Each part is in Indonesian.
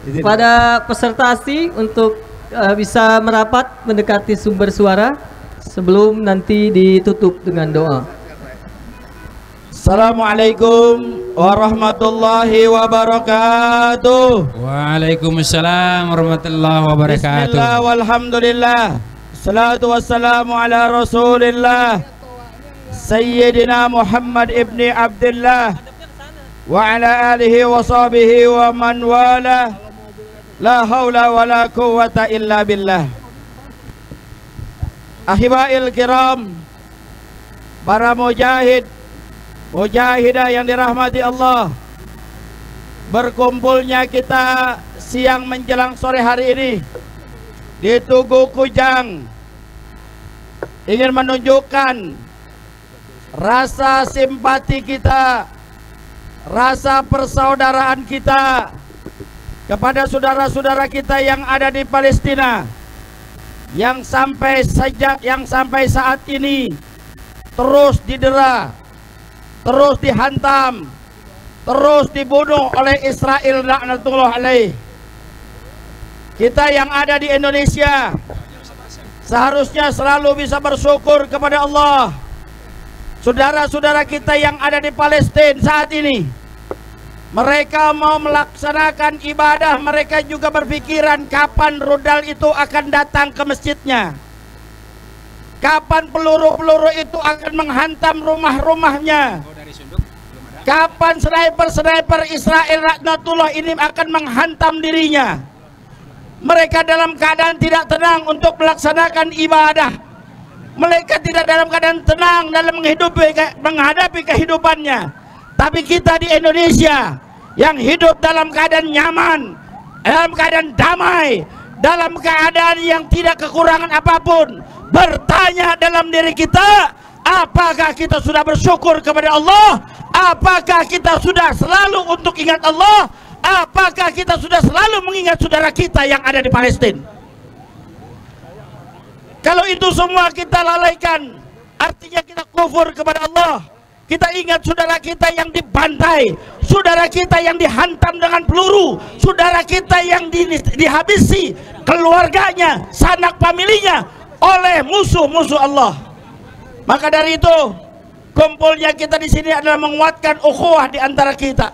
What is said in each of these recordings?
Pada peserta asli untuk bisa merapat mendekati sumber suara sebelum nanti ditutup dengan doa. Assalamualaikum warahmatullahi wabarakatuh. Waalaikumsalam warahmatullahi wabarakatuh. Bismillah walhamdulillah. Salatu wassalamu ala rasulillah Sayyidina Muhammad ibni Abdullah wa ala alihi wa sahbihi wa man wala. La hawla wa la quwwata illa billah. Ahibail kiram, para mujahid mujahidah yang dirahmati Allah, berkumpulnya kita siang menjelang sore hari ini di Tugu Kujang ingin menunjukkan rasa simpati kita, rasa persaudaraan kita kepada saudara-saudara kita yang ada di Palestina, yang sampai saat ini terus didera, terus dihantam, terus dibunuh oleh Israel laknatullah alaih. Kita yang ada di Indonesia seharusnya selalu bisa bersyukur kepada Allah. Saudara-saudara kita yang ada di Palestina saat ini, mereka mau melaksanakan ibadah, mereka juga berpikiran kapan rudal itu akan datang ke masjidnya, kapan peluru-peluru itu akan menghantam rumah-rumahnya, kapan sniper-sniper Israel laknatullah ini akan menghantam dirinya. Mereka dalam keadaan tidak tenang untuk melaksanakan ibadah. Mereka tidak dalam keadaan tenang dalam menghadapi kehidupannya. Tapi kita di Indonesia yang hidup dalam keadaan nyaman, dalam keadaan damai, dalam keadaan yang tidak kekurangan apapun, bertanya dalam diri kita, apakah kita sudah bersyukur kepada Allah? Apakah kita sudah selalu untuk ingat Allah? Apakah kita sudah selalu mengingat saudara kita yang ada di Palestina? Kalau itu semua kita lalaikan, artinya kita kufur kepada Allah. Kita ingat saudara kita yang dibantai, saudara kita yang dihantam dengan peluru, saudara kita yang dihabisi keluarganya, sanak familinya oleh musuh-musuh Allah. Maka dari itu, kumpulnya kita di sini adalah menguatkan ukhuwah di antara kita,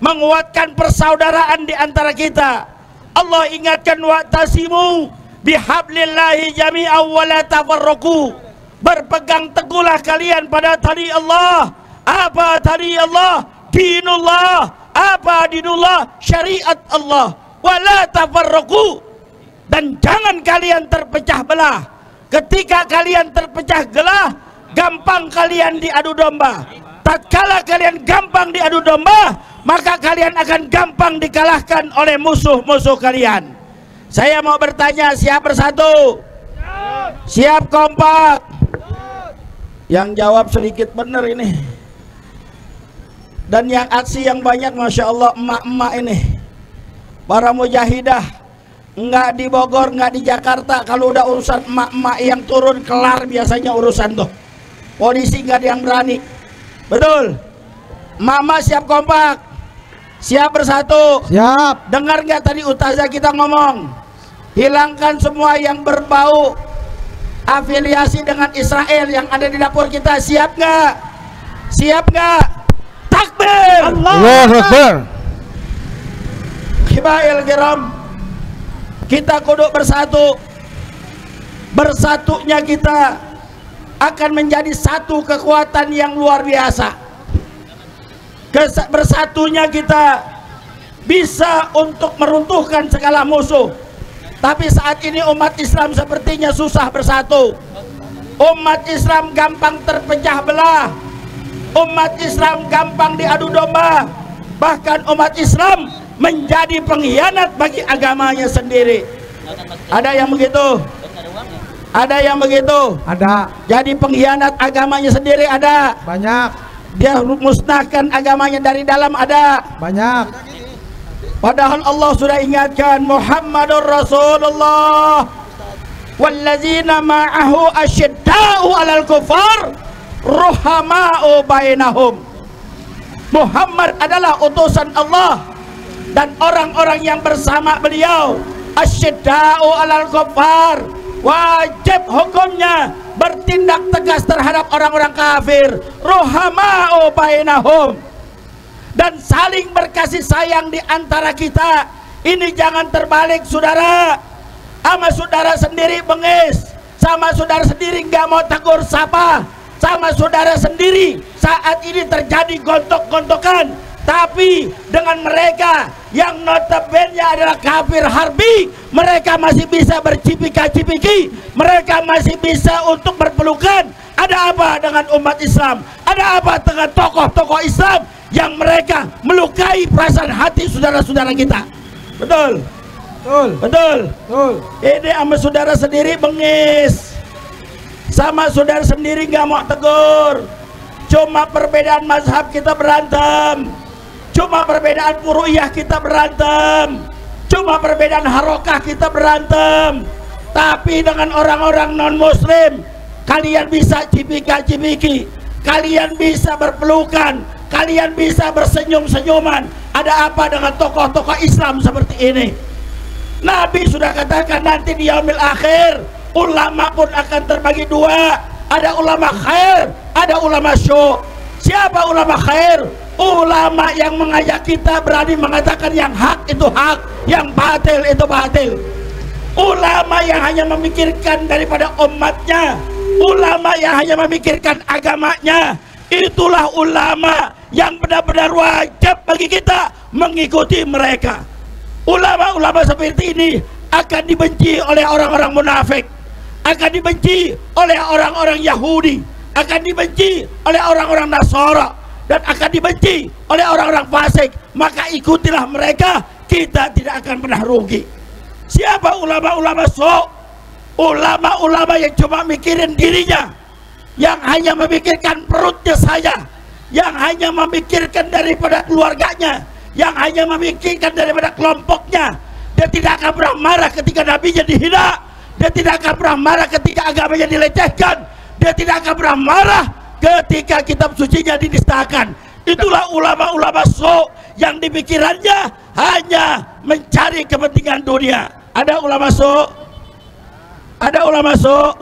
menguatkan persaudaraan di antara kita. Allah ingatkan, wa'tasimu bihablillahi jami'an wa la tafarraqu. Berpegang teguhlah kalian pada tali Allah. Apa tali Allah? Dinullah. Apa dinullah? Syariat Allah. Wa la tafarraqu. Dan jangan kalian terpecah belah. Ketika kalian terpecah belah, gampang kalian diadu domba. Tatkala kalian gampang diadu domba, maka kalian akan gampang dikalahkan oleh musuh-musuh kalian. Saya mau bertanya, siap bersatu? Siap kompak? Yang jawab sedikit benar ini. Dan yang aksi yang banyak, Masya Allah, emak-emak ini, para mujahidah. Enggak di Bogor, enggak di Jakarta. Kalau udah urusan emak-emak yang turun, kelar biasanya urusan tuh. Polisi enggak ada yang berani. Betul? Mama siap kompak? Siap bersatu? Siap. Dengar nggak tadi ustazah kita ngomong? Hilangkan semua yang berbau afiliasi dengan Israel yang ada di dapur kita. Siap nggak? Siap nggak? Takbir! Allahu Akbar! Hibail kiram, kita kudu bersatu. Bersatunya kita akan menjadi satu kekuatan yang luar biasa. Bersatunya kita bisa untuk meruntuhkan segala musuh. Tapi saat ini umat Islam sepertinya susah bersatu. Umat Islam gampang terpecah belah. Umat Islam gampang diadu domba. Bahkan umat Islam menjadi pengkhianat bagi agamanya sendiri. Ada yang begitu? Ada yang begitu? Ada. Jadi pengkhianat agamanya sendiri ada. Banyak. Dia musnahkan agamanya dari dalam ada. Banyak. Padahal Allah sudah ingatkan, Muhammadur Rasulullah wallazina ma'ahu asyidda'u 'alal kufar ruhama'u bainahum. Muhammad adalah utusan Allah dan orang-orang yang bersama beliau asyidda'u 'alal kuffar, wajib hukumnya bertindak tegas terhadap orang-orang kafir, ruhama'u bainahum, dan saling berkasih sayang di antara kita. Ini jangan terbalik, saudara. Sama saudara sendiri bengis, sama saudara sendiri nggak mau tegur sapa, sama saudara sendiri saat ini terjadi gontok-gontokan. Tapi dengan mereka yang notabene adalah kafir harbi, mereka masih bisa bercipika-cipiki, mereka masih bisa untuk berpelukan. Ada apa dengan umat Islam? Ada apa dengan tokoh-tokoh Islam yang mereka melukai perasaan hati saudara-saudara kita? Betul, betul, betul, betul. Ini sama saudara sendiri bengis, sama saudara sendiri nggak mau tegur. Cuma perbedaan mazhab kita berantem, cuma perbedaan furu'iyah kita berantem, cuma perbedaan harokah kita berantem. Tapi dengan orang-orang non muslim kalian bisa cipika-cipiki, kalian bisa berpelukan, kalian bisa bersenyum-senyuman. Ada apa dengan tokoh-tokoh Islam seperti ini? Nabi sudah katakan nanti di yaumil akhir ulama pun akan terbagi dua. Ada ulama khair, ada ulama syuk. Siapa ulama khair? Ulama yang mengajak kita berani mengatakan yang hak itu hak, yang batil itu batil. Ulama yang hanya memikirkan daripada umatnya, ulama yang hanya memikirkan agamanya. Itulah ulama yang benar-benar wajib bagi kita mengikuti mereka. Ulama-ulama seperti ini akan dibenci oleh orang-orang munafik, akan dibenci oleh orang-orang Yahudi, akan dibenci oleh orang-orang Nasara, dan akan dibenci oleh orang-orang fasik. Maka ikutilah mereka, kita tidak akan pernah rugi. Siapa ulama-ulama sok? Ulama-ulama yang cuma mikirin dirinya, yang hanya memikirkan perutnya saja, yang hanya memikirkan daripada keluarganya, yang hanya memikirkan daripada kelompoknya. Dia tidak akan pernah marah ketika nabinya dihina, dia tidak akan pernah marah ketika agamanya dilecehkan, dia tidak akan pernah marah ketika kitab sucinya dinistakan. Itulah ulama-ulama sok yang dipikirannya hanya mencari kepentingan dunia. Ada ulama sok? Ada ulama sok?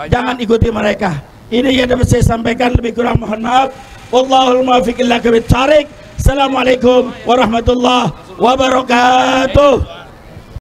Jangan ikuti mereka. Ini yang dapat saya sampaikan, lebih kurang mohon maaf. Wallahul muwaffiq ila aqwamit thoriq. Assalamualaikum warahmatullahi wabarakatuh.